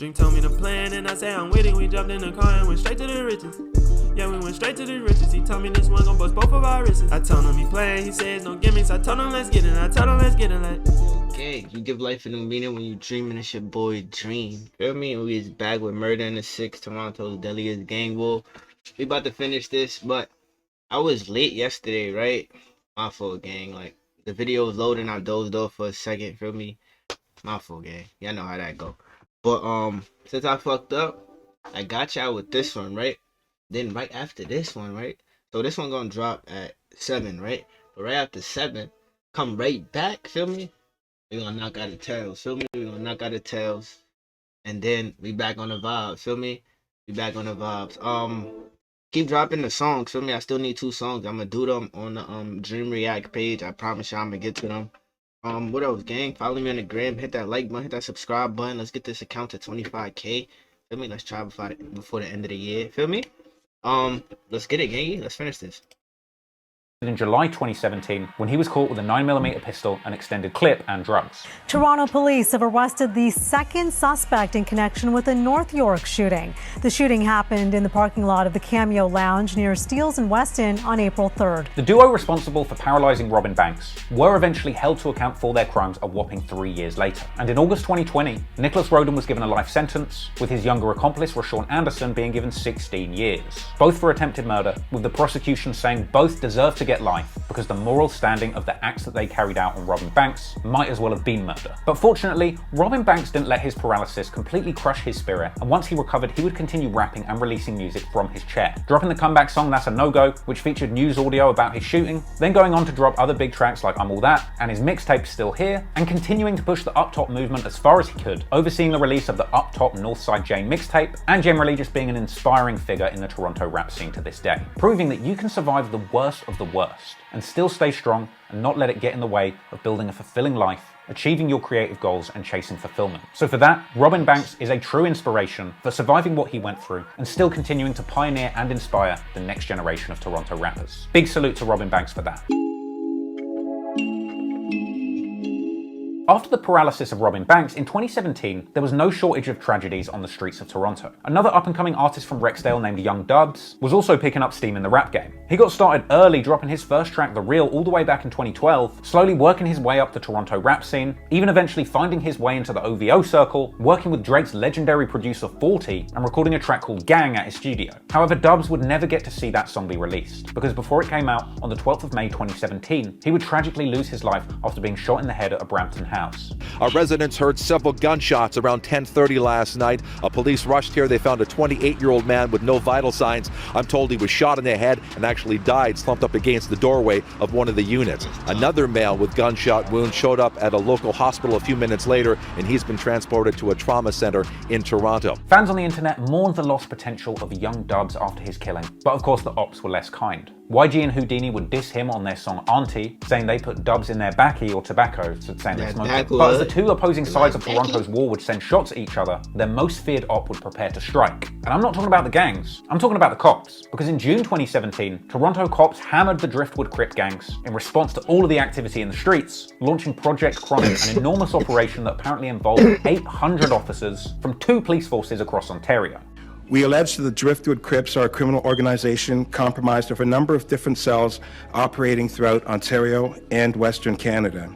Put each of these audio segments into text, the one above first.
Drink told me the plan and I say I'm with it. We jumped in the car and went straight to the riches. Yeah, we went straight to the riches. He told me this one gon' bust both of our wrists. I told him he playing, he says no gimmicks. I told him let's get it. I told him let's get it like. Okay, you give life a new meaning when you dreaming. It's your boy Dream. Feel me? We is back with Murder in the Six, Toronto's deadliest gang war. We about to finish this, but I was late yesterday, right? My fault, gang. Like the video was loading, I dozed off for a second. Feel me? My fault, gang. Y'all know how that go. But since I fucked up, I got y'all with this one, right? Then right after this one, right? So this one gonna drop at 7, right? But right after 7, come right back, feel me? We gonna knock out the tails, feel me? We gonna knock out the tails. And then we back on the vibes, feel me? We back on the vibes. Keep dropping the songs, feel me? I still need 2 songs. I'm gonna do them on the Dream React page. I promise y'all I'm gonna get to them. What else, gang? Follow me on the gram, hit that like button, hit that subscribe button. Let's get this account to 25K. Feel me? Let's try before the end of the year. Feel me? Let's get it, gang. Let's finish this. In July 2017, when he was caught with a 9mm pistol, an extended clip, and drugs. Toronto police have arrested the second suspect in connection with a North York shooting. The shooting happened in the parking lot of the Cameo Lounge near Steeles and Weston on April 3rd. The duo responsible for paralyzing Robin Banks were eventually held to account for their crimes a whopping 3 years later. And in August 2020, Nicholas Roden was given a life sentence, with his younger accomplice, Rashawn Anderson, being given 16 years. Both for attempted murder, with the prosecution saying both deserve to get life because the moral standing of the acts that they carried out on Robin Banks might as well have been murder. But fortunately, Robin Banks didn't let his paralysis completely crush his spirit, and once he recovered, he would continue rapping and releasing music from his chair, dropping the comeback song That's a No-Go, which featured news audio about his shooting, then going on to drop other big tracks like I'm All That and his mixtape Still Here, and continuing to push the Up Top movement as far as he could, overseeing the release of the Up Top Northside Jane mixtape, and generally just being an inspiring figure in the Toronto rap scene to this day, proving that you can survive the worst of the worst and still stay strong and not let it get in the way of building a fulfilling life, achieving your creative goals and chasing fulfillment. So for that, Robin Banks is a true inspiration for surviving what he went through and still continuing to pioneer and inspire the next generation of Toronto rappers. Big salute to Robin Banks for that. After the paralysis of Robin Banks, in 2017, there was no shortage of tragedies on the streets of Toronto. Another up-and-coming artist from Rexdale named Young Dubz was also picking up steam in the rap game. He got started early, dropping his first track, The Real, all the way back in 2012, slowly working his way up the Toronto rap scene, even eventually finding his way into the OVO circle, working with Drake's legendary producer 40, and recording a track called Gang at his studio. However, Dubz would never get to see that song be released, because before it came out on the 12th of May 2017, he would tragically lose his life after being shot in the head at a Brampton house. Our residents heard several gunshots around 10:30 last night. Police rushed here. They found a 28-year-old man with no vital signs. I'm told he was shot in the head and actually died slumped up against the doorway of one of the units. Another male with gunshot wounds showed up at a local hospital a few minutes later, and he's been transported to a trauma center in Toronto. Fans on the internet mourned the lost potential of Young Dubz after his killing, but of course the ops were less kind. YG and Houdini would diss him on their song Auntie, saying they put Dubz in their backy or tobacco, so saying they smoked it. But as the two opposing sides of Toronto's war would send shots at each other, their most feared op would prepare to strike. And I'm not talking about the gangs, I'm talking about the cops. Because in June 2017, Toronto cops hammered the Driftwood Crip gangs in response to all of the activity in the streets, launching Project Chrome, an enormous operation that apparently involved 800 officers from 2 police forces across Ontario. We allege that the Driftwood Crips are a criminal organization comprised of a number of different cells operating throughout Ontario and Western Canada.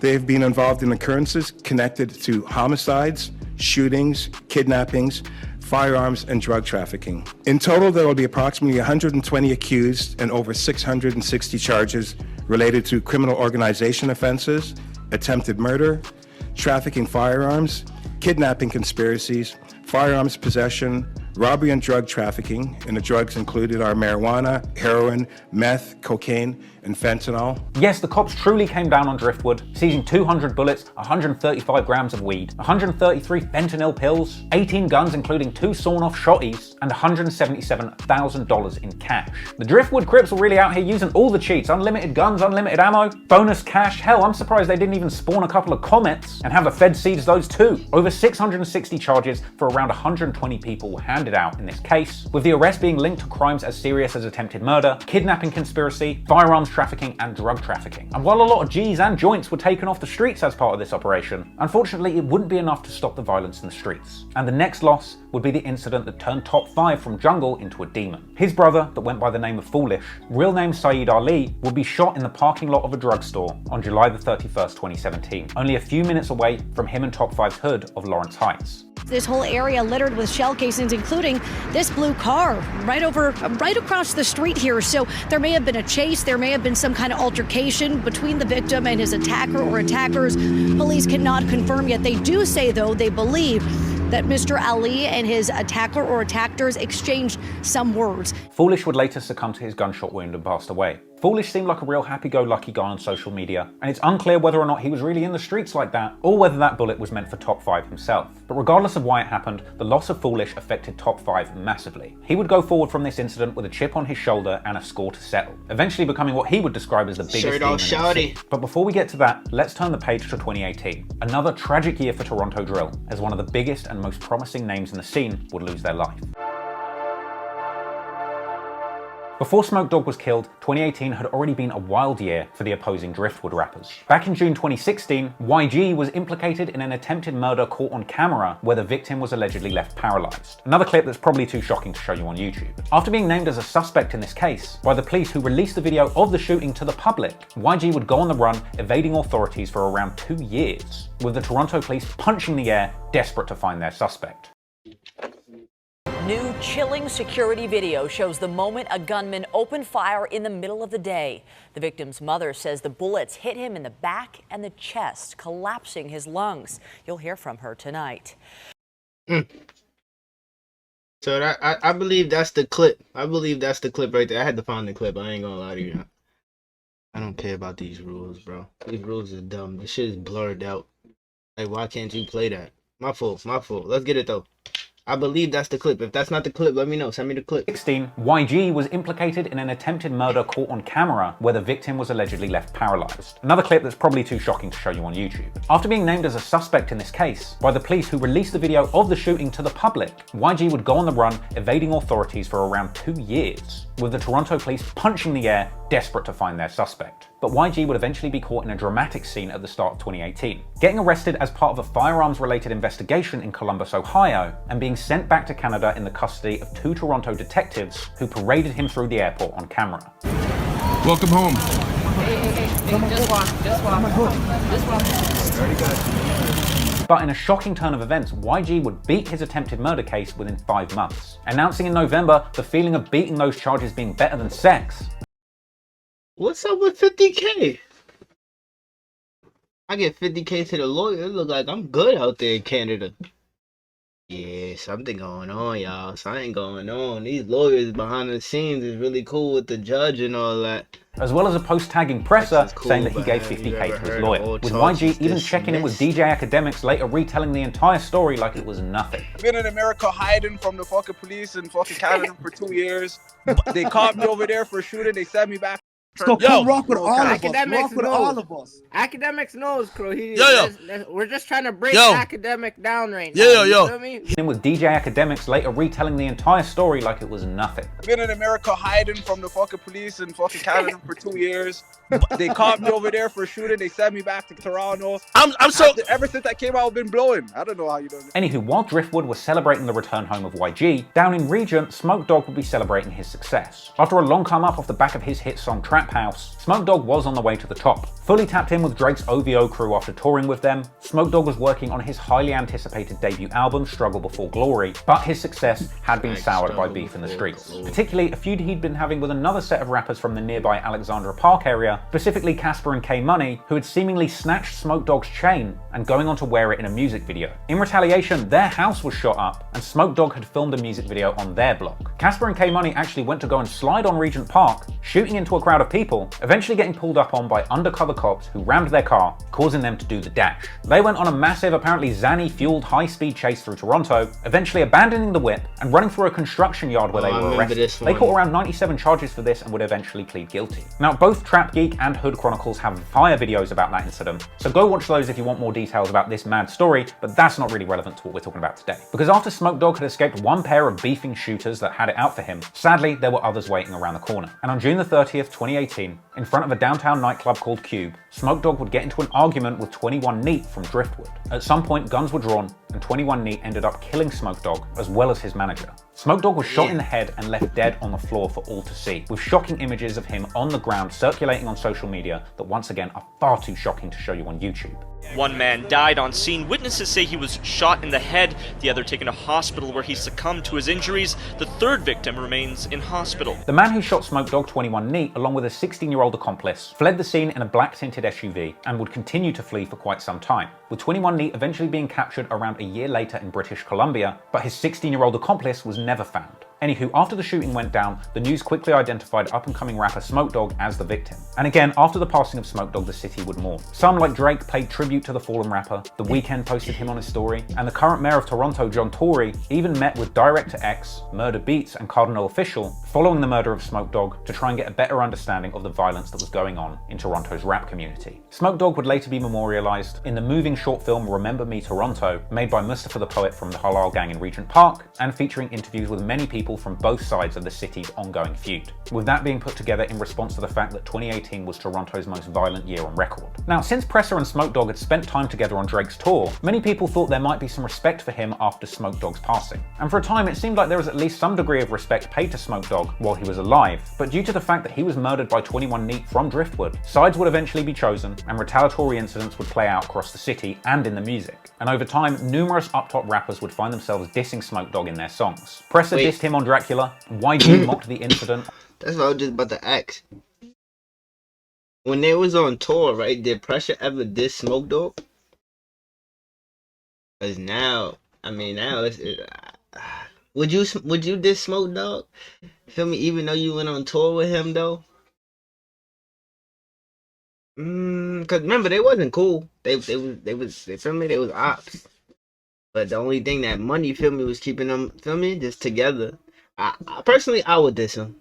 They have been involved in occurrences connected to homicides, shootings, kidnappings, firearms, and drug trafficking. In total, there will be approximately 120 accused and over 660 charges related to criminal organization offenses, attempted murder, trafficking firearms, kidnapping conspiracies, firearms possession, robbery and drug trafficking, and the drugs included are marijuana, heroin, meth, cocaine, and fentanyl. Yes, the cops truly came down on Driftwood, seizing 200 bullets, 135 grams of weed, 133 fentanyl pills, 18 guns including 2 sawn-off shotties, and $177,000 in cash. The Driftwood Crips were really out here using all the cheats, unlimited guns, unlimited ammo, bonus cash. Hell, I'm surprised they didn't even spawn a couple of comets and have the Fed seize those too. Over 660 charges for around 120 people were handed out in this case, with the arrest being linked to crimes as serious as attempted murder, kidnapping conspiracy, firearms trafficking and drug trafficking. And while a lot of G's and joints were taken off the streets as part of this operation, unfortunately it wouldn't be enough to stop the violence in the streets. And the next loss would be the incident that turned Top 5 from jungle into a demon. His brother, that went by the name of Foolish, real name Saeed Ali, would be shot in the parking lot of a drugstore on July the 31st, 2017, only a few minutes away from him and Top 5's hood of Lawrence Heights. This whole area littered with shell casings, including this blue car right across the street here. So there may have been a chase, there may have been some kind of altercation between the victim and his attacker or attackers. Police cannot confirm yet. They do say, though, they believe that Mr. Ali and his attacker or attackers exchanged some words. Foolish would later succumb to his gunshot wound and passed away. Foolish seemed like a real happy-go-lucky guy on social media, and it's unclear whether or not he was really in the streets like that, or whether that bullet was meant for Top 5 himself. But regardless of why it happened, the loss of Foolish affected Top 5 massively. He would go forward from this incident with a chip on his shoulder and a score to settle, eventually becoming what he would describe as the biggest demon in the city. But before we get to that, let's turn the page to 2018. Another tragic year for Toronto drill, as one of the biggest and most promising names in the scene would lose their life. Before Smoke Dawg was killed, 2018 had already been a wild year for the opposing Driftwood rappers. Back in June 2016, YG was implicated in an attempted murder caught on camera where the victim was allegedly left paralyzed. Another clip that's probably too shocking to show you on YouTube. After being named as a suspect in this case by the police who released the video of the shooting to the public, YG would go on the run, evading authorities for around 2 years, with the Toronto police punching the air, desperate to find their suspect. New chilling security video shows the moment a gunman opened fire in the middle of the day. The victim's mother says the bullets hit him in the back and the chest, collapsing his lungs. You'll hear from her tonight. So I believe that's the clip. I believe that's the clip right there. I had to find the clip. I ain't gonna lie to you. I don't care about these rules, bro. These rules are dumb. This shit is blurred out. Like, why can't you play that? My fault. My fault. Let's get it though. I believe that's the clip. If that's not the clip, let me know. Send me the clip. 16, YG was implicated in an attempted murder caught on camera where the victim was allegedly left paralyzed. Another clip that's probably too shocking to show you on YouTube. After being named as a suspect in this case by the police who released the video of the shooting to the public, YG would go on the run, evading authorities for around 2 years, with the Toronto police punching the air, desperate to find their suspect. But YG would eventually be caught in a dramatic scene at the start of 2018, getting arrested as part of a firearms-related investigation in Columbus, Ohio, and being sent back to Canada in the custody of 2 Toronto detectives who paraded him through the airport on camera. Welcome home. Hey, just walk. Very good. But in a shocking turn of events, YG would beat his attempted murder case within 5 months, announcing in November the feeling of beating those charges being better than sex. What's up with 50K? I get 50K to the lawyer. It look like I'm good out there in Canada. Yeah, something going on, y'all. Something going on. These lawyers behind the scenes is really cool with the judge and all that. As well as a post-tagging presser saying that he gave 50K to his lawyer, with YG even checking in with DJ Academics, later retelling the entire story like it was nothing. I've been in America hiding from the fucking police in fucking Canada for 2 years. They caught me over there for shooting. They sent me back. So come rock with all of us. Academics Rock with all of us. Academics knows, Crow. We're just trying to break Academic down right now. You feel me? In with DJ Academics, later retelling the entire story like it was nothing. I've been in America hiding from the fucking police in fucking Canada for 2 years. They caught me over there for shooting. They sent me back to Toronto. Ever since I came out, I've been blowing. I don't know how you do it. Anywho, while Driftwood was celebrating the return home of YG, down in Regent, Smoke Dawg would be celebrating his success. After a long come up off the back of his hit song Trap House, Smoke Dawg was on the way to the top. Fully tapped in with Drake's OVO crew after touring with them, Smoke Dawg was working on his highly anticipated debut album, Struggle Before Glory, but his success had been soured by beef in the streets. Particularly a feud he'd been having with another set of rappers from the nearby Alexandra Park area, specifically Casper and K Money, who had seemingly snatched Smoke Dawg's chain and going on to wear it in a music video. In retaliation, their house was shot up, and Smoke Dawg had filmed a music video on their block. Casper and K Money actually went to go and slide on Regent Park, shooting into a crowd of people, eventually getting pulled up on by undercover cops who rammed their car, causing them to do the dash. They went on a massive, apparently Zanny-fueled high-speed chase through Toronto, eventually abandoning the whip and running through a construction yard where they were arrested. They caught around 97 charges for this and would eventually plead guilty. Now, both Trap Geek and Hood Chronicles have fire videos about that incident, so go watch those if you want more details about this mad story, but that's not really relevant to what we're talking about today. Because after Smoke Dawg had escaped one pair of beefing shooters that had it out for him, sadly, there were others waiting around the corner. And on June the 30th, 2018, 2018, in front of a downtown nightclub called Cube, Smoke Dawg would get into an argument with 21 Neat from Driftwood. At some point, guns were drawn, and 21 Neat ended up killing Smoke Dawg, as well as his manager. Smoke Dawg was shot in the head and left dead on the floor for all to see, with shocking images of him on the ground circulating on social media that once again are far too shocking to show you on YouTube. One man died on scene. Witnesses say he was shot in the head, the other taken to hospital where he succumbed to his injuries. The third victim remains in hospital. The man who shot Smoke Dawg, 21 Neat, along with a 16-year-old accomplice, fled the scene in a black tinted SUV and would continue to flee for quite some time, with 21 Neat eventually being captured around a year later in British Columbia, but his 16-year-old accomplice was never found. Anywho, after the shooting went down, the news quickly identified up-and-coming rapper Smoke Dawg as the victim. And again, after the passing of Smoke Dawg, the city would mourn. Some, like Drake, paid tribute to the fallen rapper, The Weeknd posted him on his story, and the current mayor of Toronto, John Tory, even met with Director X, Murder Beats, and Cardinal Official following the murder of Smoke Dawg to try and get a better understanding of the violence that was going on in Toronto's rap community. Smoke Dawg would later be memorialized in the moving short film Remember Me Toronto, made by Mustafa the Poet from the Halal Gang in Regent Park, and featuring interviews with many people from both sides of the city's ongoing feud, with that being put together in response to the fact that 2018 was Toronto's most violent year on record. Now, since Presser and Smoke Dawg had spent time together on Drake's tour, many people thought there might be some respect for him after Smoke Dawg's passing. And for a time, it seemed like there was at least some degree of respect paid to Smoke Dawg while he was alive, but due to the fact that he was murdered by 21 Neat from Driftwood, sides would eventually be chosen and retaliatory incidents would play out across the city and in the music. And over time, numerous up-top rappers would find themselves dissing Smoke Dawg in their songs. Presser dissed him on Dracula, YG mocked the incident. That's what I was just about to ask. When they was on tour, right, did Pressure ever diss Smoke Dawg? Cause now, I mean, now would you diss Smoke Dawg? Feel me? Even though you went on tour with him, though. Cause remember they wasn't cool. They feel me? They was ops. But the only thing that money, feel me, was keeping them, feel me, just together. I personally, I would diss him.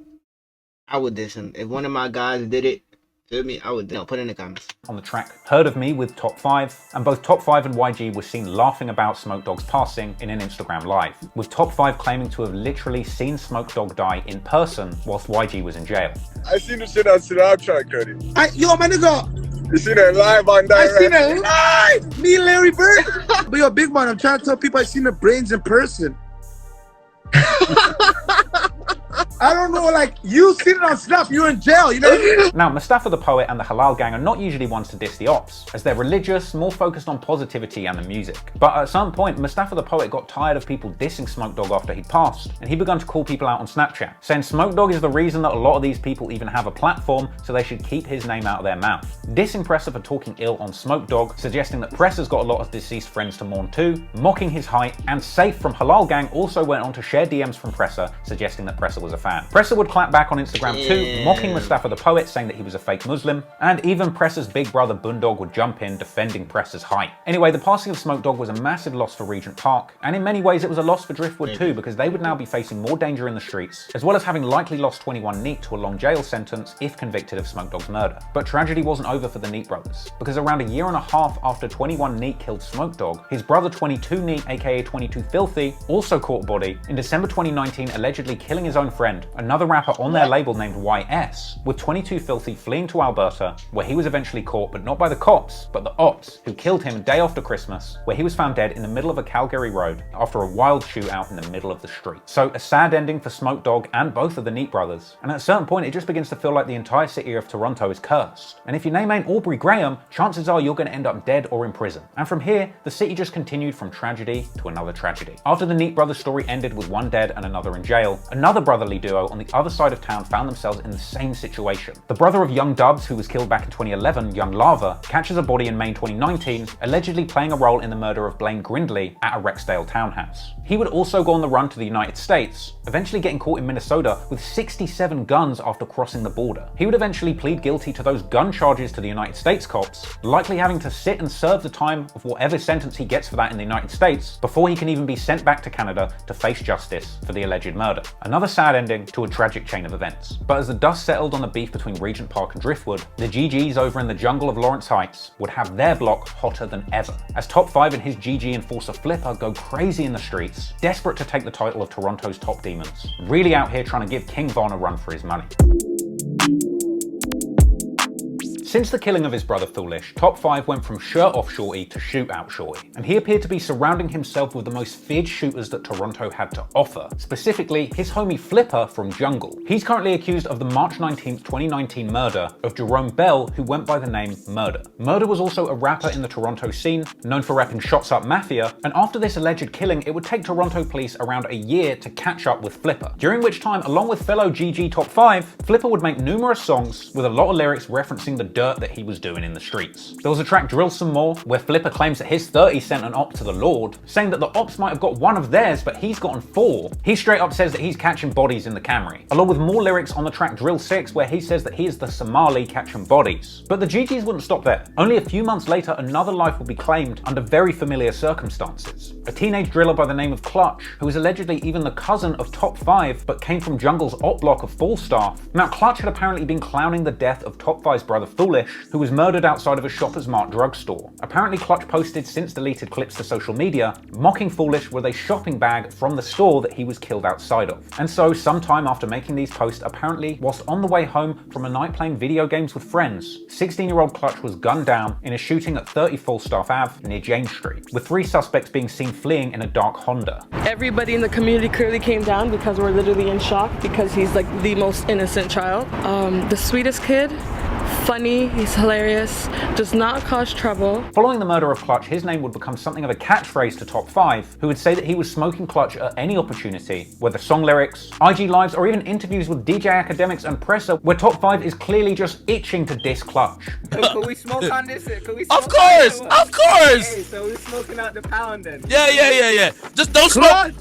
I would diss him. If one of my guys did it, feel me, I would put it in the comments. On the track Heard of Me with Top 5, and both Top 5 and YG were seen laughing about Smoke Dawg's passing in an Instagram live, with Top 5 claiming to have literally seen Smoke Dawg die in person whilst YG was in jail. I seen the shit on Snapchat, Cuddy. Yo, my nigga. You seen it live on direct? I seen it live! Me and Larry Bird. But yo, big man, I'm trying to tell people I seen the brains in person. I don't know, like, you seen it on Snap, you're in jail, you know? Now, Mustafa the Poet and the Halal Gang are not usually ones to diss the ops, as they're religious, more focused on positivity and the music. But at some point, Mustafa the Poet got tired of people dissing Smoke Dawg after he'd passed, and he began to call people out on Snapchat, saying Smoke Dawg is the reason that a lot of these people even have a platform, so they should keep his name out of their mouth. Dissing Presser for talking ill on Smoke Dawg, suggesting that Presser's got a lot of deceased friends to mourn too, mocking his height, and Safe from Halal Gang also went on to share DMs from Presser, suggesting that Presser was a fan. Presser would clap back on Instagram too, mocking Mustafa the Poet, saying that he was a fake Muslim, and even Presser's big brother Boondog would jump in, defending Presser's height. Anyway, the passing of Smoke Dawg was a massive loss for Regent Park, and in many ways it was a loss for Driftwood too, because they would now be facing more danger in the streets, as well as having likely lost 21 Neat to a long jail sentence if convicted of Smoke Dawg's murder. But tragedy wasn't over for the Neat brothers, because around a year and a half after 21 Neat killed Smoke Dawg, his brother 22 Neat, aka 22 Filthy, also caught a body in December 2019, allegedly killing his own friend, another rapper on their label named YS, with 22 Filthy fleeing to Alberta, where he was eventually caught, but not by the cops, but the ops, who killed him a day after Christmas, where he was found dead in the middle of a Calgary road after a wild shootout in the middle of the street. So a sad ending for Smoke Dawg and both of the Neat brothers, and at a certain point it just begins to feel like the entire city of Toronto is cursed. And if your name ain't Aubrey Graham, chances are you're going to end up dead or in prison. And from here, the city just continued from tragedy to another tragedy. After the Neat brothers story ended with one dead and another in jail, another brotherly duo on the other side of town found themselves in the same situation. The brother of Young Dubz, who was killed back in 2011, Young Lava, catches a body in May 2019, allegedly playing a role in the murder of Blaine Grindley at a Rexdale townhouse. He would also go on the run to the United States, eventually getting caught in Minnesota with 67 guns after crossing the border. He would eventually plead guilty to those gun charges to the United States cops, likely having to sit and serve the time of whatever sentence he gets for that in the United States before he can even be sent back to Canada to face justice for the alleged murder. Another sad ending to a tragic chain of events. But as the dust settled on the beef between Regent Park and Driftwood, the GGs over in the jungle of Lawrence Heights would have their block hotter than ever, as Top 5 and his GG enforcer Flippa go crazy in the streets, desperate to take the title of Toronto's top demons, really out here trying to give King Von a run for his money. Since the killing of his brother Foolish, Top 5 went from shirt-off shorty to shootout shorty, and he appeared to be surrounding himself with the most feared shooters that Toronto had to offer, specifically his homie Flippa from Jungle. He's currently accused of the March 19, 2019 murder of Jerome Bell, who went by the name Murder. Murder was also a rapper in the Toronto scene, known for rapping Shots Up Mafia, and after this alleged killing, it would take Toronto police around a year to catch up with Flippa, during which time, along with fellow GG Top 5, Flippa would make numerous songs with a lot of lyrics referencing the dirt that he was doing in the streets. There was a track Drill Some More, where Flippa claims that his 30 sent an op to the Lord, saying that the ops might have got one of theirs, but he's gotten 4. He straight up says that he's catching bodies in the Camry, along with more lyrics on the track Drill 6, where he says that he is the Somali catching bodies. But the GGs wouldn't stop there. Only a few months later, another life would be claimed under very familiar circumstances. A teenage driller by the name of Clutch, who was allegedly even the cousin of Top 5, but came from Jungle's op block of Falstaff. Now, Clutch had apparently been clowning the death of Top 5's brother Foolish, who was murdered outside of a Shoppers Mart drugstore. Apparently, Clutch posted since deleted clips to social media, mocking Foolish with a shopping bag from the store that he was killed outside of. And so, sometime after making these posts, apparently, whilst on the way home from a night playing video games with friends, 16-year-old Clutch was gunned down in a shooting at 30 Falstaff Ave near James Street, with 3 suspects being seen fleeing in a dark Honda. Everybody in the community clearly came down because we're literally in shock because he's like the most innocent child. The sweetest kid, funny, he's hilarious, does not cause trouble. Following the murder of Clutch, his name would become something of a catchphrase to Top 5, who would say that he was smoking Clutch at any opportunity, whether song lyrics, IG lives, or even interviews with DJ academics and presser, where Top 5 is clearly just itching to diss Clutch. Can we smoke on this? Of course! Of course! Hey, so we're smoking out the pound then. Yeah. Just don't smoke.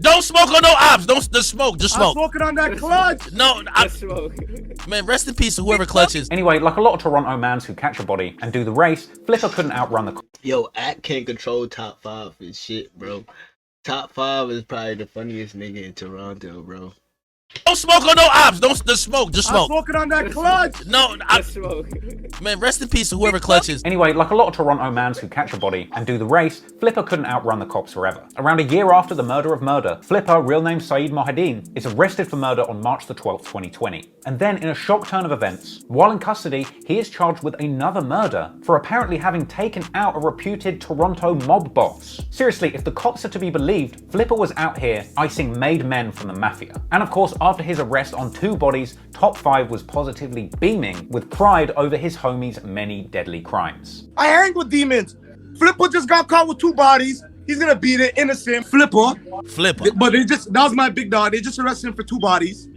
Don't smoke on no ops. Don't smoke. Just smoke. I'm smoking on that Clutch. No, man, rest in peace to whoever clutches. Anyway, like a lot of Toronto mans who catch a body and do the race, Flippa couldn't outrun the... Yo, Act can't control Top 5 and shit, bro. Top 5 is probably the funniest nigga in Toronto, bro. Don't smoke on no ops. Don't just smoke. Just smoke. I'm smoking on that Clutch. No, man, rest in peace to whoever clutches. Anyway, like a lot of Toronto mans who catch a body and do the race, Flippa couldn't outrun the cops forever. Around a year after the murder of Murder, Flippa, real name Saeed Mohideen, is arrested for murder on March the 12th, 2020. And then, in a shock turn of events, while in custody, he is charged with another murder for apparently having taken out a reputed Toronto mob boss. Seriously, if the cops are to be believed, Flippa was out here icing made men from the mafia. And of course, after his arrest on 2 bodies, Top 5 was positively beaming with pride over his homie's many deadly crimes. I hang with demons. Flippa just got caught with 2 bodies. He's gonna beat it, innocent. Flippa. But that was my big dog. They just arrested him for 2 bodies.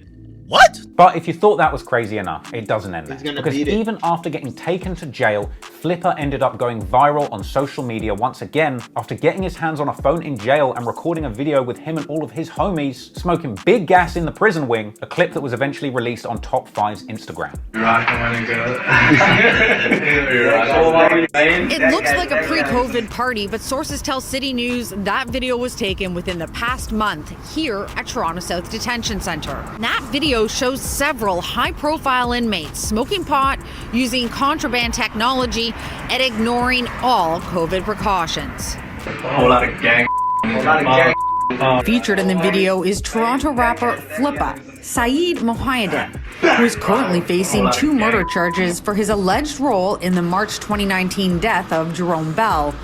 What? But if you thought that was crazy enough, it doesn't end there. Because beat it. even after getting taken to jail, Flippa ended up going viral on social media once again after getting his hands on a phone in jail and recording a video with him and all of his homies smoking big gas in the prison wing, a clip that was eventually released on Top 5's Instagram. It looks like a pre-COVID party, but sources tell City News that video was taken within the past month here at Toronto South Detention Centre. That video shows several high-profile inmates smoking pot, using contraband technology, and ignoring all COVID precautions. A whole lot of gang. Featured in the video is Toronto rapper Flippa, Saeed Mohideen, who is currently facing 2 murder charges for his alleged role in the March 2019 death of Jerome Bell.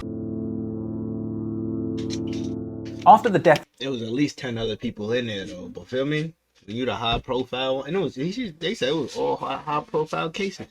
After the death, there was at least 10 other people in there, though. But feel me? You the high profile one, and they said it was all high profile cases.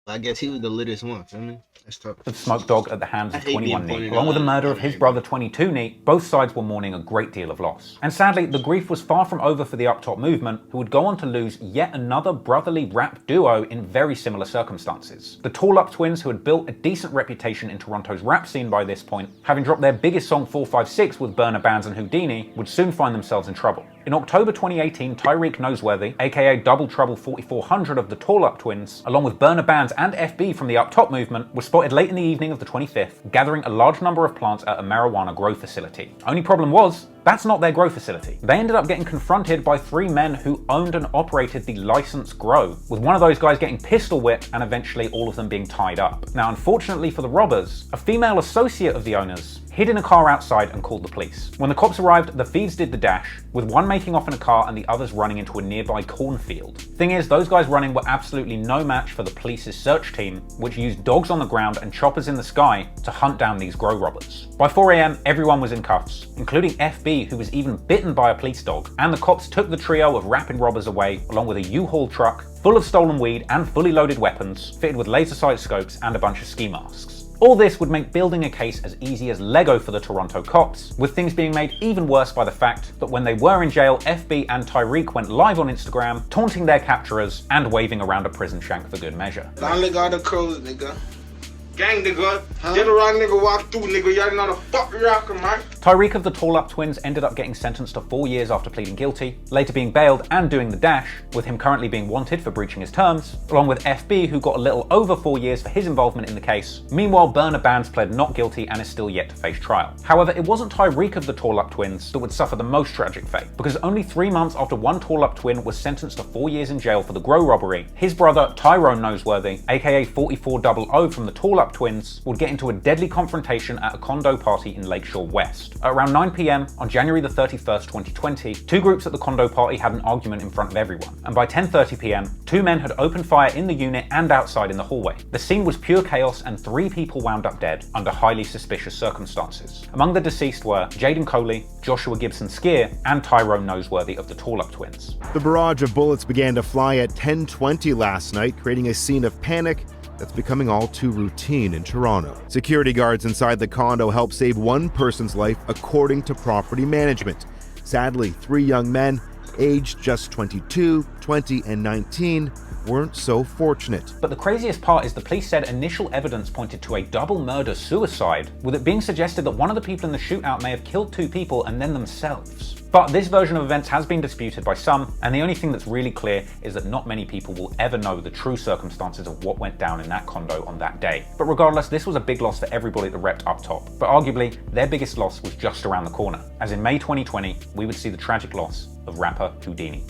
I guess he was the littest one. Feel me? That's tough. Of Smoke Dawg at the hands of 21 Neat, along with the murder of his brother 22 Neat, both sides were mourning a great deal of loss. And sadly, the grief was far from over for the Up Top movement, who would go on to lose yet another brotherly rap duo in very similar circumstances. The Tall Up twins, who had built a decent reputation in Toronto's rap scene by this point, having dropped their biggest song 456 with Burner Bands and Houdini, would soon find themselves in trouble. In October 2018, Tyreek Noseworthy, aka Double Trouble 4400 of the Tall Up twins, along with Burner Bands and FB from the Up Top movement, were spotted late in the evening of the 25th, gathering a large number of plants at a marijuana grow facility. Only problem was, that's not their grow facility. They ended up getting confronted by 3 men who owned and operated the licensed grow, with one of those guys getting pistol whipped and eventually all of them being tied up. Now, unfortunately for the robbers, a female associate of the owners hid in a car outside and called the police. When the cops arrived, the thieves did the dash, with one making off in a car and the others running into a nearby cornfield. Thing is, those guys running were absolutely no match for the police's search team, which used dogs on the ground and choppers in the sky to hunt down these grow robbers. By 4 a.m, everyone was in cuffs, including FB, who was even bitten by a police dog, and the cops took the trio of rapid robbers away, along with a U-Haul truck full of stolen weed and fully loaded weapons, fitted with laser sight scopes and a bunch of ski masks. All this would make building a case as easy as Lego for the Toronto cops, with things being made even worse by the fact that when they were in jail, FB and Tyreek went live on Instagram, taunting their capturers and waving around a prison shank for good measure. Lonely got the crows, nigga. Gang nigga, get around nigga, walk through nigga, y'all know the fuck rockin', man. Tyreek of the Tall Up twins ended up getting sentenced to 4 years after pleading guilty, later being bailed and doing the dash, with him currently being wanted for breaching his terms, along with FB, who got a little over 4 years for his involvement in the case. Meanwhile, Burner Bands pled not guilty and is still yet to face trial. However, it wasn't Tyreek of the Tall Up twins that would suffer the most tragic fate, because only 3 months after one Tall Up twin was sentenced to 4 years in jail for the grow robbery, his brother Tyrone Noseworthy, aka 4400 from the Tall Up twins, would get into a deadly confrontation at a condo party in Lakeshore West. At around 9 p.m. on January the 31st, 2020, two groups at the condo party had an argument in front of everyone, and by 10:30 p.m, 2 men had opened fire in the unit and outside in the hallway. The scene was pure chaos and 3 people wound up dead under highly suspicious circumstances. Among the deceased were Jaden Coley, Joshua Gibson Skier, and Tyrone Noseworthy of the Tall Up twins. The barrage of bullets began to fly at 10:20 last night, creating a scene of panic that's becoming all too routine in Toronto. Security guards inside the condo helped save one person's life, according to property management. Sadly, 3 young men, aged just 22, 20, and 19, weren't so fortunate. But the craziest part is the police said initial evidence pointed to a double murder-suicide, with it being suggested that one of the people in the shootout may have killed 2 people and then themselves. But this version of events has been disputed by some, and the only thing that's really clear is that not many people will ever know the true circumstances of what went down in that condo on that day. But regardless, this was a big loss for everybody that repped up top. But arguably, their biggest loss was just around the corner, as in May 2020, we would see the tragic loss of rapper Houdini.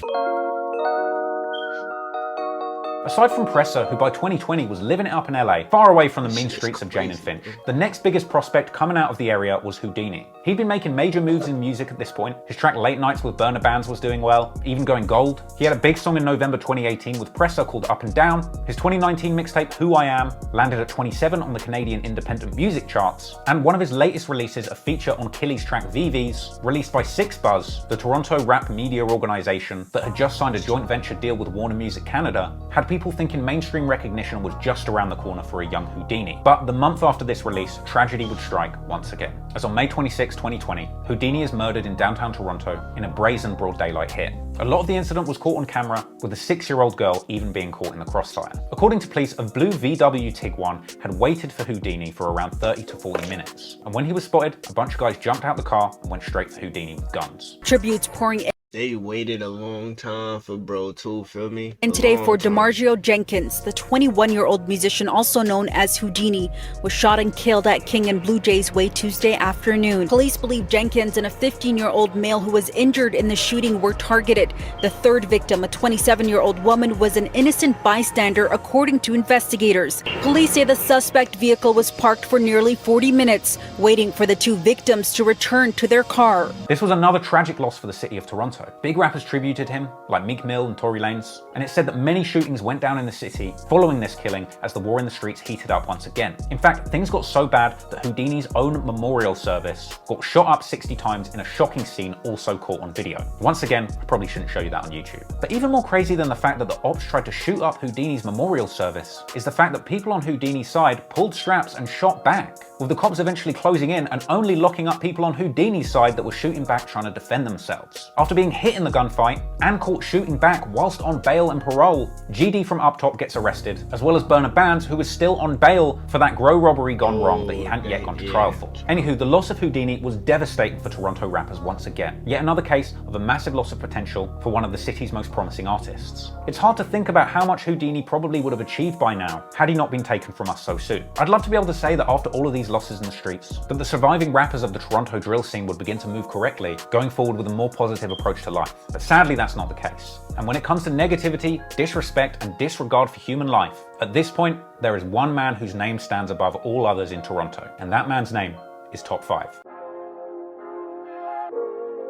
Aside from Presser, who by 2020 was living it up in LA, far away from the mean streets of Jane and Finch, the next biggest prospect coming out of the area was Houdini. He'd been making major moves in music at this point. His track Late Nights with Burner Bands was doing well, even going gold. He had a big song in November 2018 with Presser called Up and Down. His 2019 mixtape Who I Am landed at 27 on the Canadian independent music charts, and one of his latest releases, a feature on Killy's track VVs, released by 6buzz, the Toronto rap media organisation that had just signed a joint venture deal with Warner Music Canada, had people thinking mainstream recognition was just around the corner for a young Houdini. But the month after this release, tragedy would strike once again, as on May 26, 2020, Houdini is murdered in downtown Toronto in a brazen broad daylight hit. A lot of the incident was caught on camera, with a 6-year-old girl even being caught in the crossfire. According to police, a blue VW Tiguan had waited for Houdini for around 30 to 40 minutes, and when he was spotted, a bunch of guys jumped out the car and went straight for Houdini with guns. Tributes pouring in. They waited a long time for bro too, feel me? And today for DeMargio Jenkins, the 21-year-old musician also known as Houdini, was shot and killed at King and Blue Jays Way Tuesday afternoon. Police believe Jenkins and a 15-year-old male who was injured in the shooting were targeted. The third victim, a 27-year-old woman, was an innocent bystander according to investigators. Police say the suspect vehicle was parked for nearly 40 minutes, waiting for the 2 victims to return to their car. This was another tragic loss for the city of Toronto. Big rappers tributed him, like Meek Mill and Tory Lanez, and it's said that many shootings went down in the city following this killing as the war in the streets heated up once again. In fact, things got so bad that Houdini's own memorial service got shot up 60 times in a shocking scene also caught on video. Once again, I probably shouldn't show you that on YouTube. But even more crazy than the fact that the ops tried to shoot up Houdini's memorial service is the fact that people on Houdini's side pulled straps and shot back, with the cops eventually closing in and only locking up people on Houdini's side that were shooting back trying to defend themselves. After being hit in the gunfight and caught shooting back whilst on bail and parole, GD from Up Top gets arrested, as well as Burner Bands, who was still on bail for that grow robbery gone wrong that he hadn't yet gone to trial for. Anywho, the loss of Houdini was devastating for Toronto rappers once again. Yet another case of a massive loss of potential for one of the city's most promising artists. It's hard to think about how much Houdini probably would have achieved by now had he not been taken from us so soon. I'd love to be able to say that after all of these losses in the streets, that the surviving rappers of the Toronto drill scene would begin to move correctly, going forward with a more positive approach to life. But sadly, that's not the case. And when it comes to negativity, disrespect, and disregard for human life, at this point, there is one man whose name stands above all others in Toronto, and that man's name is Top 5.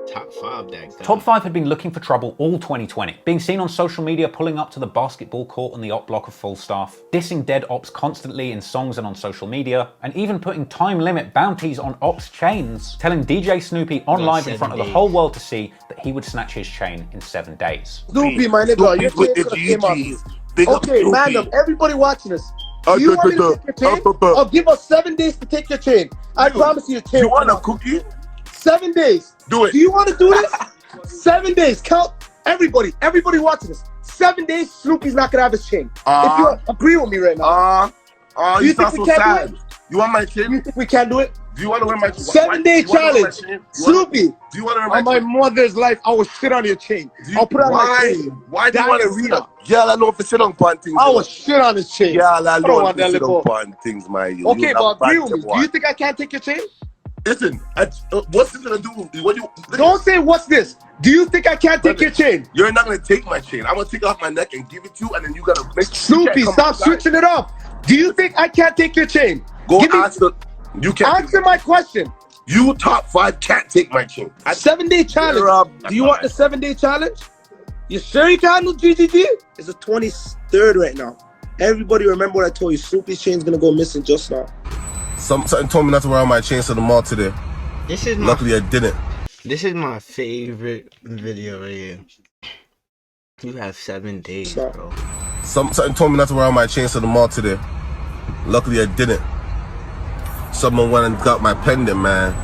Top 5, that guy. Top 5 had been looking for trouble all 2020, being seen on social media pulling up to the basketball court on the op block of Falstaff, dissing dead ops constantly in songs and on social media, and even putting time limit bounties on ops chains, telling DJ Snoopy on live in front of the whole world to see that he would snatch his chain in 7 days. Snoopy, my nigga, your chain could have came off. Okay, madam, everybody watching this. Do you want me to take your chain? I'll give us 7 days to take your chain. I promise you your chain. You want a cookie? 7 days. Do it. Do you want to do this? 7 days. Count everybody watching this. 7 days, Snoopy's not gonna have his chain. If you agree with me right now. You sound so sad. You want my chain? You think we can't do it? Do you want to wear my chain? 7-day challenge. Snoopy. Do you want to wear my chain? On my mother's life, I will shit on your chain. I'll put on my chain. Why do you want to read up? Girl, I know if you sit on pan things. I will shit on his chain. Girl, I know if you sit on pan things, my you. Okay, but agree with me. Do you think I can't take your chain? Listen, what's this gonna do? Don't say what's this. Do you think I can't take your chain? You're not gonna take my chain. I'm gonna take it off my neck and give it to you, and then you gotta make Snoopy, stop switching it up. Do you think I can't take your chain? Go answer. You can't answer my question. You Top 5 can't take my chain. 7-day challenge. Do you want the 7-day challenge? You sure you can't do GGG? It's the 23rd right now. Everybody remember what I told you. Snoopy's chain's gonna go missing just now. Something told me not to wear my chains to the mall today. Luckily I didn't. This is my favorite video right here. You have 7 days, bro. Something told me not to wear my chains to the mall today. Luckily I didn't. Someone went and got my pendant, man.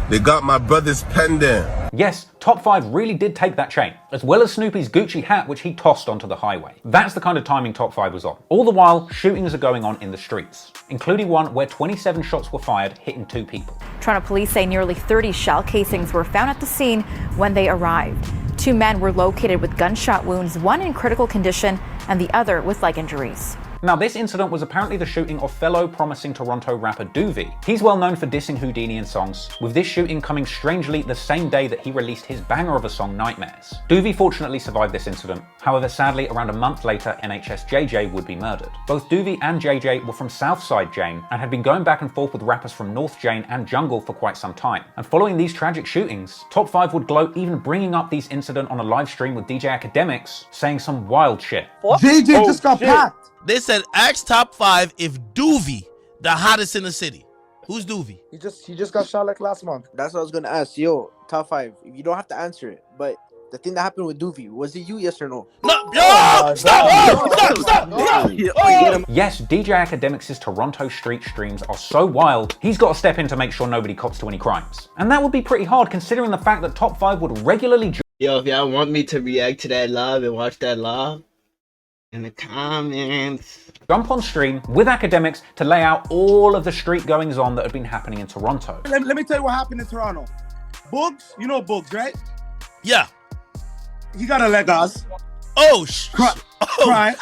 They got my brother's pendant. Yes, Top 5 really did take that chain, as well as Snoopy's Gucci hat, which he tossed onto the highway. That's the kind of timing Top 5 was on. All the while, shootings are going on in the streets, including one where 27 shots were fired, hitting 2 people. Toronto police say nearly 30 shell casings were found at the scene when they arrived. 2 men were located with gunshot wounds, one in critical condition and the other with leg injuries. Now, this incident was apparently the shooting of fellow promising Toronto rapper Doovie. He's well known for dissing Houdini in songs, with this shooting coming strangely the same day that he released his banger of a song, Nightmares. Doovie fortunately survived this incident. However, sadly, around a month later, NHS JJ would be murdered. Both Doovie and JJ were from Southside Jane and had been going back and forth with rappers from North Jane and Jungle for quite some time. And following these tragic shootings, Top 5 would gloat even bringing up these incidents on a live stream with DJ Academics, saying some wild shit. JJ just got packed. They said, ask Top 5 if Doovie the hottest in the city. Who's Doovie? He just got shot like last month. That's what I was gonna ask. Yo, Top 5. You don't have to answer it, but the thing that happened with Doovie, was it you, yes or no? No, stop! Yes, DJ Academics' Toronto street streams are so wild, he's got to step in to make sure nobody cops to any crimes. And that would be pretty hard considering the fact that Top 5 would regularly... Yo, if y'all want me to react to that live and watch that live, in the comments, jump on stream with Academics to lay out all of the street goings on that had been happening in Toronto. Let me tell you what happened in Toronto. Bugs, you know Bugs, right? Yeah. He got a Legos. Oh, Crying.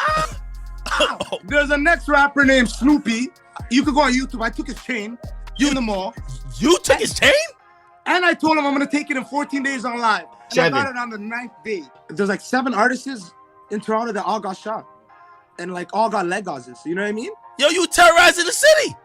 There's a next rapper named Snoopy. You could go on YouTube. I took his chain in the mall. You took his chain? And I told him I'm going to take it in 14 days on live. And I got it on the 9th day. There's like 7 artists in Toronto that all got shot and like all got Legos. You know what I mean? Yo, you terrorizing the city.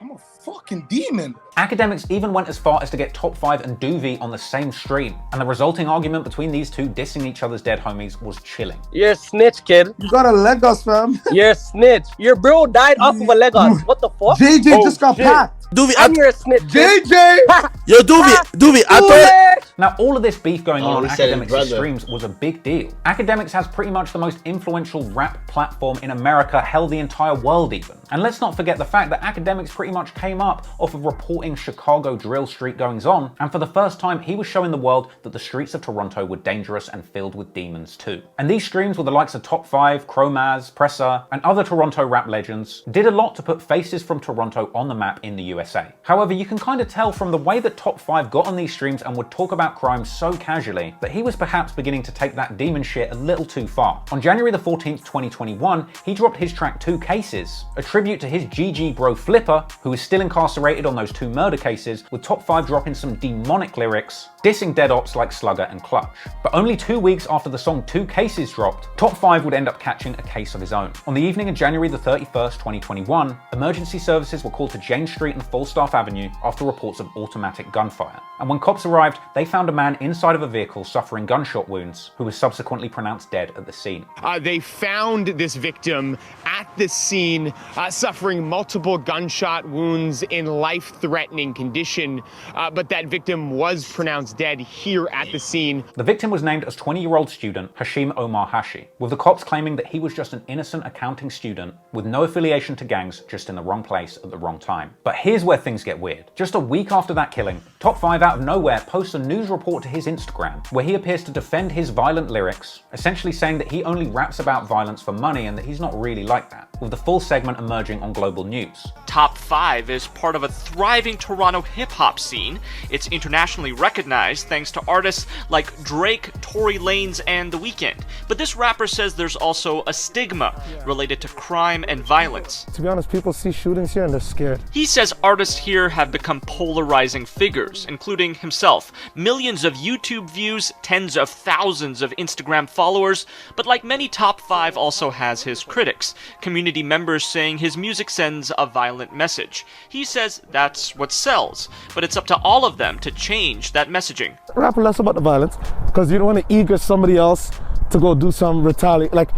I'm a fucking demon. Academics even went as far as to get Top 5 and Doovie on the same stream, and the resulting argument between these two dissing each other's dead homies was chilling. You're a snitch, kid. You got a Legos, fam. You're a snitch. Your bro died off of a Legos. What the fuck? JJ just got packed. Doovie, you're a snitch. JJ! Yo, Doovie, I thought... Now, all of this beef going on he Academics' streams was a big deal. Academics has pretty much the most influential rap platform in America, hell, the entire world even. And let's not forget the fact that Academics pretty much came up off of reporting Chicago drill street goings on, and for the first time, he was showing the world that the streets of Toronto were dangerous and filled with demons too. And these streams with the likes of Top 5, Chromaz, Presser, and other Toronto rap legends did a lot to put faces from Toronto on the map in the USA. However, you can kind of tell from the way that Top 5 got on these streams and would talk about about crime so casually that he was perhaps beginning to take that demon shit a little too far. On January the 14th, 2021, he dropped his track 2 Cases, a tribute to his GG bro Flippa, who is still incarcerated on those 2 murder cases, with Top 5 dropping some demonic lyrics, dissing dead ops like Slugger and Clutch. But only 2 weeks after the song 2 Cases dropped, Top 5 would end up catching a case of his own. On the evening of January the 31st, 2021, emergency services were called to James Street and Falstaff Avenue after reports of automatic gunfire. And when cops arrived, they found a man inside of a vehicle suffering gunshot wounds, who was subsequently pronounced dead at the scene. They found this victim at the scene, suffering multiple gunshot wounds in life-threatening condition, but that victim was pronounced dead here at the scene. The victim was named as 20-year-old student Hashim Omar Hashi, with the cops claiming that he was just an innocent accounting student with no affiliation to gangs, just in the wrong place at the wrong time. But here's where things get weird. Just a week after that killing, Top 5 out of nowhere posts a news report to his Instagram where he appears to defend his violent lyrics, essentially saying that he only raps about violence for money and that he's not really like that, with the full segment emerging on Global News. Top 5 is part of a thriving Toronto hip-hop scene. It's internationally recognized thanks to artists like Drake, Tory Lanez, and The Weeknd. But this rapper says there's also a stigma related to crime and violence. To be honest, people see shootings here and they're scared. He says artists here have become polarizing figures, including himself. Millions of YouTube views, tens of thousands of Instagram followers, but like many Top 5 also has his critics. Community members saying his music sends a violent message. He says that's what sells, but it's up to all of them to change that messaging. Rap less about the violence, because you don't want to eager somebody else to go do some retaliate, like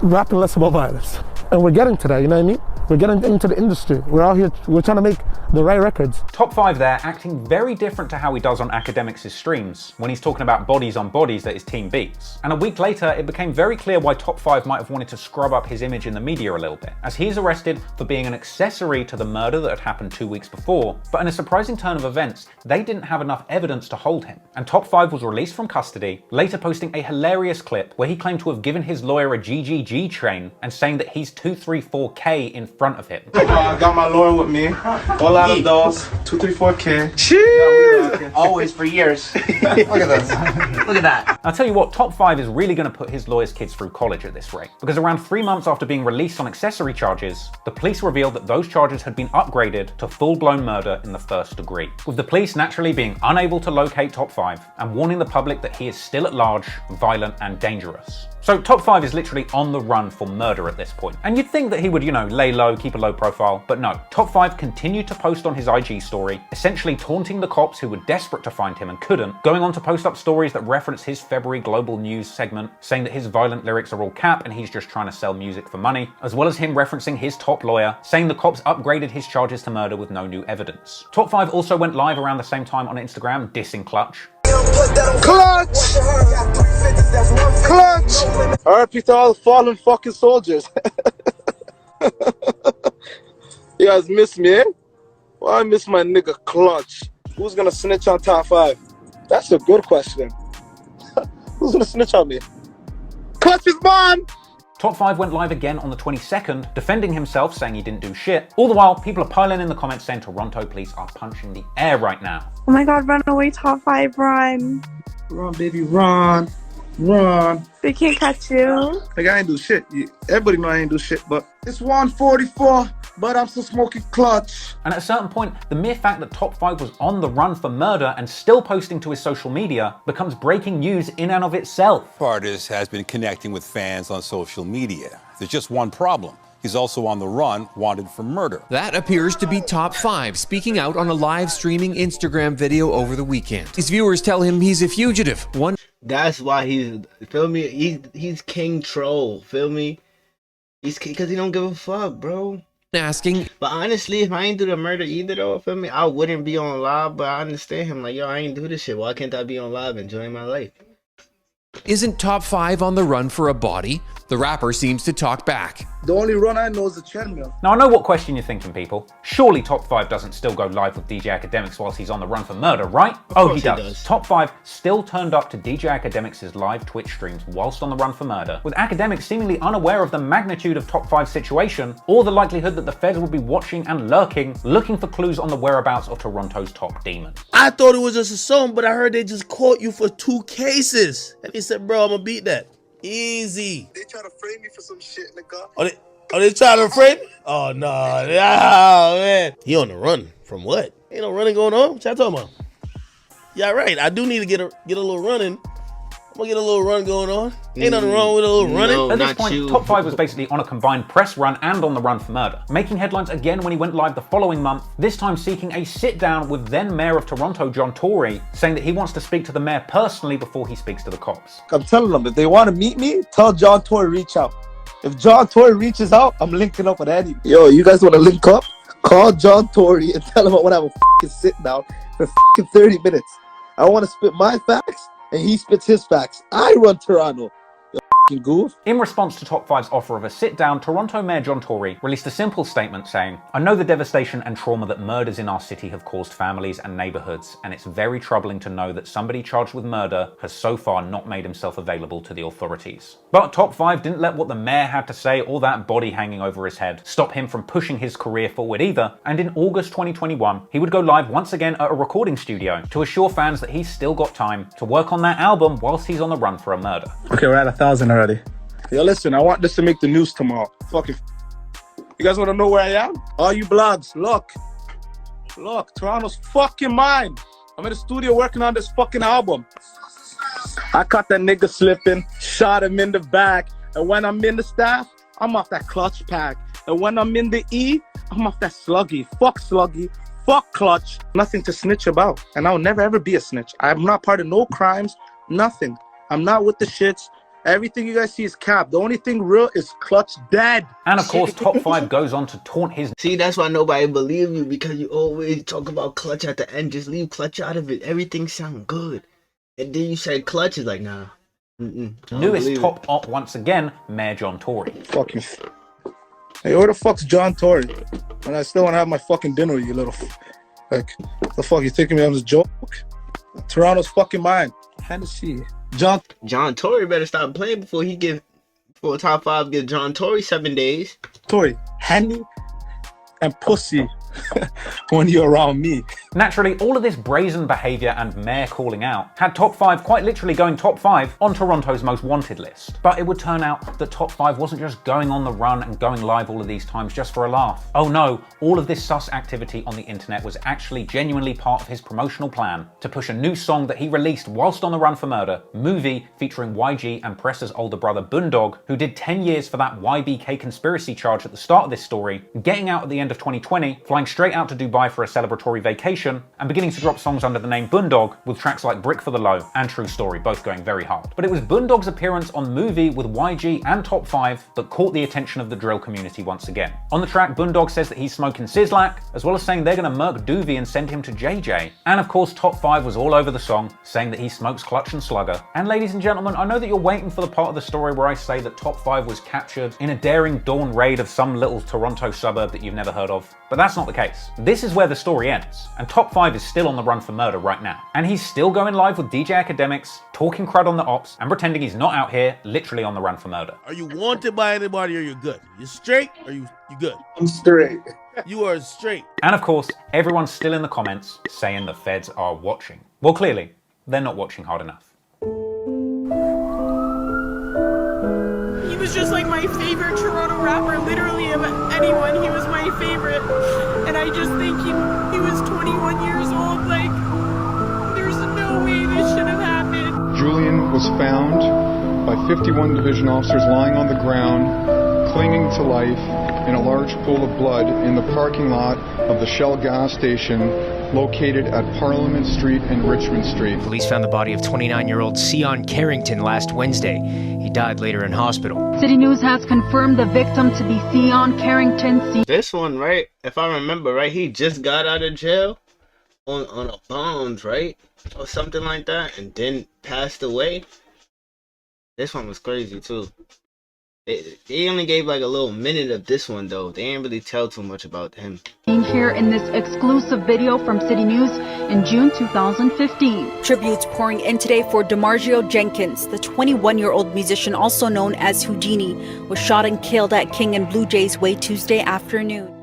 rapping less about violence. And we're getting to that, you know what I mean? We're getting into the industry. We're out here, we're trying to make the right records. Top 5 there, acting very different to how he does on Academics' streams, when he's talking about bodies on bodies that his team beats. And a week later, it became very clear why Top 5 might have wanted to scrub up his image in the media a little bit, as he's arrested for being an accessory to the murder that had happened 2 weeks before. But in a surprising turn of events, they didn't have enough evidence to hold him. And Top 5 was released from custody, later posting a hilarious clip where he claimed to have given his lawyer a GGG train and saying that he's 234K in front of him. I got my lawyer with me. All out of those. 234K. Cheers! Always for years. Look at this. Look at that. I'll tell you what, Top 5 is really going to put his lawyer's kids through college at this rate. Because around 3 months after being released on accessory charges, the police revealed that those charges had been upgraded to full-blown murder in the first degree. With the police naturally being unable to locate Top 5 and warning the public that he is still at large, violent, and dangerous. So Top 5 is literally on the run for murder at this point. And you'd think that he would, lay low, keep a low profile, but no. Top 5 continued to post on his IG story, essentially taunting the cops who were desperate to find him and couldn't, going on to post up stories that reference his February Global News segment, saying that his violent lyrics are all cap and he's just trying to sell music for money, as well as him referencing his top lawyer, saying the cops upgraded his charges to murder with no new evidence. Top 5 also went live around the same time on Instagram, dissing Clutch. Clutch! Clutch! RIP to all the fallen fucking soldiers. You guys miss me, eh? Well, I miss my nigga Clutch. Who's gonna snitch on Top 5? That's a good question. Who's gonna snitch on me? Clutch's mom! Top 5 went live again on the 22nd, defending himself, saying he didn't do shit. All the while, people are piling in the comments saying Toronto police are punching the air right now. Oh my god, run away, Top 5, run. Run, baby, run. Run. They can't catch you. Like, I ain't do shit. Everybody know I ain't do shit, but it's 144, but I'm still smoking Clutch. And at a certain point, the mere fact that Top 5 was on the run for murder and still posting to his social media becomes breaking news in and of itself. Artist has been connecting with fans on social media. There's just one problem. He's also on the run, wanted for murder. That appears to be Top 5, speaking out on a live streaming Instagram video over the weekend. His viewers tell him he's a fugitive. That's why he's, feel me, he's king troll, feel me? He's because he don't give a fuck, bro. Asking. But honestly, if I ain't do the murder either though, feel me, I wouldn't be on live, but I understand him, like, yo, I ain't do this shit. Why can't I be on live enjoying my life? Isn't Top 5 on the run for a body? The rapper seems to talk back. The only run I know is the treadmill. Now I know what question you're thinking, people. Surely Top 5 doesn't still go live with DJ Academics whilst he's on the run for murder, right? Oh, he does. Top 5 still turned up to DJ Academics' live Twitch streams whilst on the run for murder, with Academics seemingly unaware of the magnitude of Top 5's situation, or the likelihood that the feds will be watching and lurking, looking for clues on the whereabouts of Toronto's top demon. I thought it was just a song, but I heard they just caught you for 2 cases. And he said, bro, I'm gonna beat that. Easy. They try to frame me for some shit, nigga. Are they trying to frame? Oh, no. Oh, man. He on the run. From what? Ain't no running going on. What y'all talking about? Yeah, right. I do need to get a little running. I'm gonna get a little run going on. Ain't nothing wrong with a little running. No, at this point, Top 5 was basically on a combined press run and on the run for murder, making headlines again when he went live the following month, this time seeking a sit-down with then Mayor of Toronto, John Tory, saying that he wants to speak to the mayor personally before he speaks to the cops. I'm telling them, if they want to meet me, tell John Tory reach out. If John Tory reaches out, I'm linking up with Eddie. Yo, you guys want to link up? Call John Tory and tell him I want to have a fucking sit-down for fucking 30 minutes. I want to spit my facts, and he spits his facts. I run Toronto. You fucking goof. In response to Top 5's offer of a sit-down, Toronto Mayor John Tory released a simple statement saying, "I know the devastation and trauma that murders in our city have caused families and neighborhoods, and it's very troubling to know that somebody charged with murder has so far not made himself available to the authorities." But Top 5 didn't let what the mayor had to say or that body hanging over his head stop him from pushing his career forward either, and in August 2021, he would go live once again at a recording studio to assure fans that he's still got time to work on that album whilst he's on the run for a murder. Okay, we're at 1,000 already. Yo, listen, I want this to make the news tomorrow. Fucking. You guys want to know where I am? All you blogs, look. Look, Toronto's fucking mine. I'm in the studio working on this fucking album. I caught that nigga slipping, shot him in the back. And when I'm in the staff, I'm off that clutch pack. And when I'm in the E, I'm off that sluggy. Fuck sluggy. Fuck clutch. Nothing to snitch about. And I'll never ever be a snitch. I'm not part of no crimes. Nothing. I'm not with the shits. Everything you guys see is cap. The only thing real is Clutch dead. And of course, Top 5 goes on to taunt his... See, that's why nobody believes you, because you always talk about Clutch at the end. Just leave Clutch out of it. Everything sounds good. And then you say Clutch is like, nah. Newest top op once again, Mayor John Tory. Fucking... Hey, where the fuck's John Tory? And I still want to have my fucking dinner with you, little... Like, the fuck, you thinking me I'm a joke? Toronto's fucking mine. Hennessy. John Tory better stop playing before Top 5 give John Tory 7 days. Tory, Henny and pussy when you're around me. Naturally, all of this brazen behaviour and mayor calling out had Top 5 quite literally going top 5 on Toronto's most wanted list. But it would turn out that Top 5 wasn't just going on the run and going live all of these times just for a laugh. Oh no, all of this sus activity on the internet was actually genuinely part of his promotional plan to push a new song that he released whilst on the run for murder, Movie, featuring YG and Pressa's older brother Dawg, who did 10 years for that YBK conspiracy charge at the start of this story, getting out at the end of 2020, flying straight out to Dubai for a celebratory vacation, and beginning to drop songs under the name Dawg, with tracks like Brick for the Low and True Story both going very hard. But it was Dawg's appearance on Movie with YG and Top 5 that caught the attention of the drill community once again. On the track, Dawg says that he's smoking Sizzlack, as well as saying they're gonna murk Doovie and send him to JJ. And of course, Top 5 was all over the song, saying that he smokes Clutch and Slugger. And ladies and gentlemen, I know that you're waiting for the part of the story where I say that Top 5 was captured in a daring dawn raid of some little Toronto suburb that you've never heard of, but that's not the case. This is where the story ends, and Top 5 is still on the run for murder right now. And he's still going live with DJ Academics, talking crud on the ops, and pretending he's not out here, literally on the run for murder. Are you wanted by anybody or you're good? You straight or you good? I'm straight. You are straight. And of course, everyone's still in the comments saying the feds are watching. Well, clearly, they're not watching hard enough. He was just like my favorite Toronto rapper, literally of anyone. He was my favorite. And I just think he was 21 years old. Like, there's no way this should have happened. Julian was found by 51 division officers lying on the ground, clinging to life in a large pool of blood in the parking lot of the Shell gas station located at Parliament Street and Richmond Street. Police found the body of 29-year-old Sion Carrington last Wednesday. He died later in hospital. City News has confirmed the victim to be Sion Carrington. This one, right? If I remember right, he just got out of jail on a bond, right? Or something like that, and then passed away. This one was crazy too. They only gave like a little minute of this one though. They didn't really tell too much about him. Here in this exclusive video from City News in June 2015. Tributes pouring in today for DeMargio Jenkins, the 21-year-old musician also known as Houdini, was shot and killed at King and Blue Jays Way Tuesday afternoon.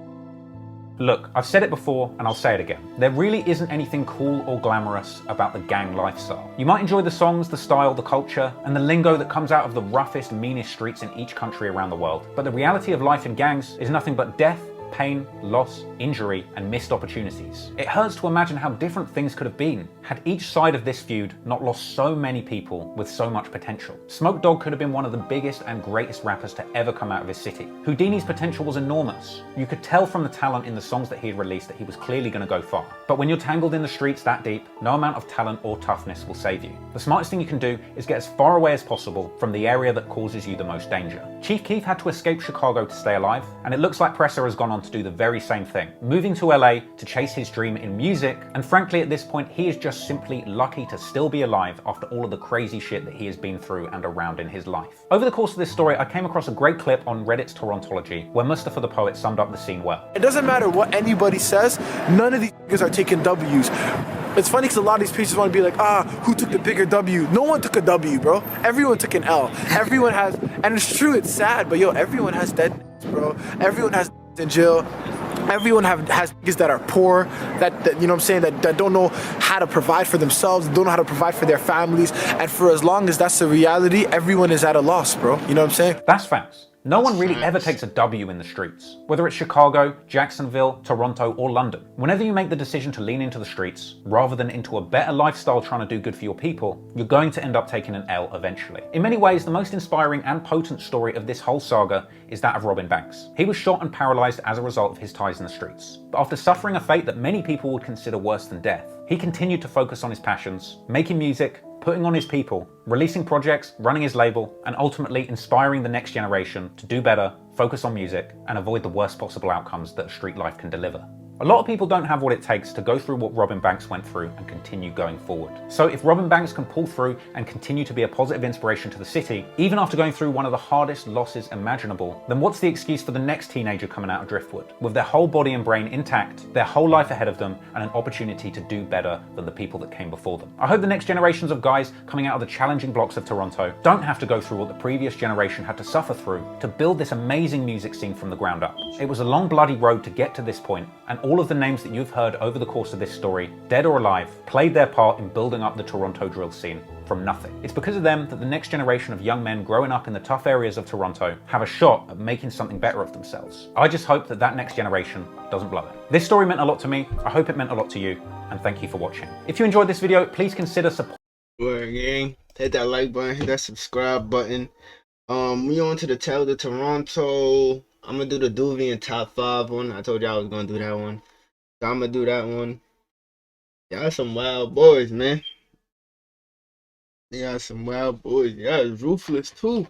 Look, I've said it before and I'll say it again. There really isn't anything cool or glamorous about the gang lifestyle. You might enjoy the songs, the style, the culture, and the lingo that comes out of the roughest, meanest streets in each country around the world. But the reality of life in gangs is nothing but death, pain, loss, injury, and missed opportunities. It hurts to imagine how different things could have been had each side of this feud not lost so many people with so much potential. Smoke Dawg could have been one of the biggest and greatest rappers to ever come out of his city. Houdini's potential was enormous. You could tell from the talent in the songs that he had released that he was clearly going to go far. But when you're tangled in the streets that deep, no amount of talent or toughness will save you. The smartest thing you can do is get as far away as possible from the area that causes you the most danger. Chief Keef had to escape Chicago to stay alive, and it looks like Presser has gone on to do the very same thing, moving to LA to chase his dream in music, and frankly at this point he is just simply lucky to still be alive after all of the crazy shit that he has been through and around in his life. Over the course of this story I came across a great clip on Reddit's Torontology where Mustafa the Poet summed up the scene well. It doesn't matter what anybody says, none of these niggas are taking W's. It's funny because a lot of these pieces want to be like, who took the bigger W? No one took a W, bro. Everyone took an L. Everyone has, and it's true, it's sad, but yo, everyone has dead niggas, bro. Everyone has in jail. Everyone has niggas that are poor, that you know what I'm saying, that don't know how to provide for themselves, don't know how to provide for their families, and for as long as that's the reality, everyone is at a loss, bro. You know what I'm saying? That's facts. No one really ever takes a W in the streets. Whether it's Chicago, Jacksonville, Toronto, or London. Whenever you make the decision to lean into the streets, rather than into a better lifestyle trying to do good for your people, you're going to end up taking an L eventually. In many ways, the most inspiring and potent story of this whole saga is that of Robin Banks. He was shot and paralyzed as a result of his ties in the streets. But after suffering a fate that many people would consider worse than death, he continued to focus on his passions, making music, putting on his people, releasing projects, running his label, and ultimately inspiring the next generation to do better, focus on music, and avoid the worst possible outcomes that a street life can deliver. A lot of people don't have what it takes to go through what Robin Banks went through and continue going forward. So if Robin Banks can pull through and continue to be a positive inspiration to the city, even after going through one of the hardest losses imaginable, then what's the excuse for the next teenager coming out of Driftwood, with their whole body and brain intact, their whole life ahead of them, and an opportunity to do better than the people that came before them? I hope the next generations of guys coming out of the challenging blocks of Toronto don't have to go through what the previous generation had to suffer through to build this amazing music scene from the ground up. It was a long bloody road to get to this point, and all of the names that you've heard over the course of this story, dead or alive, played their part in building up the Toronto drill scene from nothing. It's because of them that the next generation of young men growing up in the tough areas of Toronto have a shot at making something better of themselves. I just hope that that next generation doesn't blow it. This story meant a lot to me, I hope it meant a lot to you, and thank you for watching. If you enjoyed this video, please consider supporting. Word gang, hit that like button, hit that subscribe button. We on to the Tale of Toronto. I'm gonna do the Doovie and top 5 one. I told y'all I was gonna do that one. So I'm gonna do that one. Y'all some wild boys, man. Y'all some wild boys. Y'all ruthless too.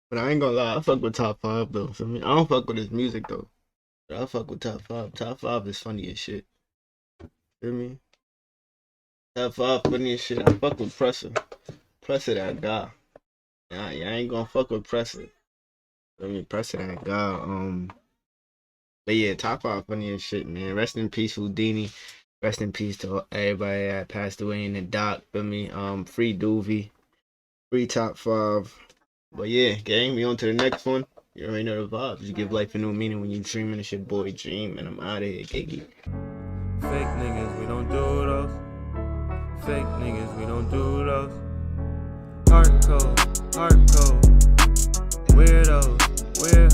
But I ain't gonna lie, I fuck with top 5 though. For me, I don't fuck with his music though. But I fuck with top 5. Top 5 is funny as shit. Feel me? Top 5 funny as shit. I fuck with Presser. Presser that guy. Nah, y'all ain't gonna fuck with Presser. I mean, Presser that guy. But yeah, top 5 funny as shit, man. Rest in peace, Houdini. Rest in peace to everybody that passed away in the dock. Feel me? Free Doovie. Free top 5. But yeah, gang, we on to the next one. You already know the vibes. You give life a new meaning when you dreaming. It's your boy Dream, and I'm out of here, Giggy. Fake niggas, we don't do those. Fake niggas, we don't do those. Hard code, hard code.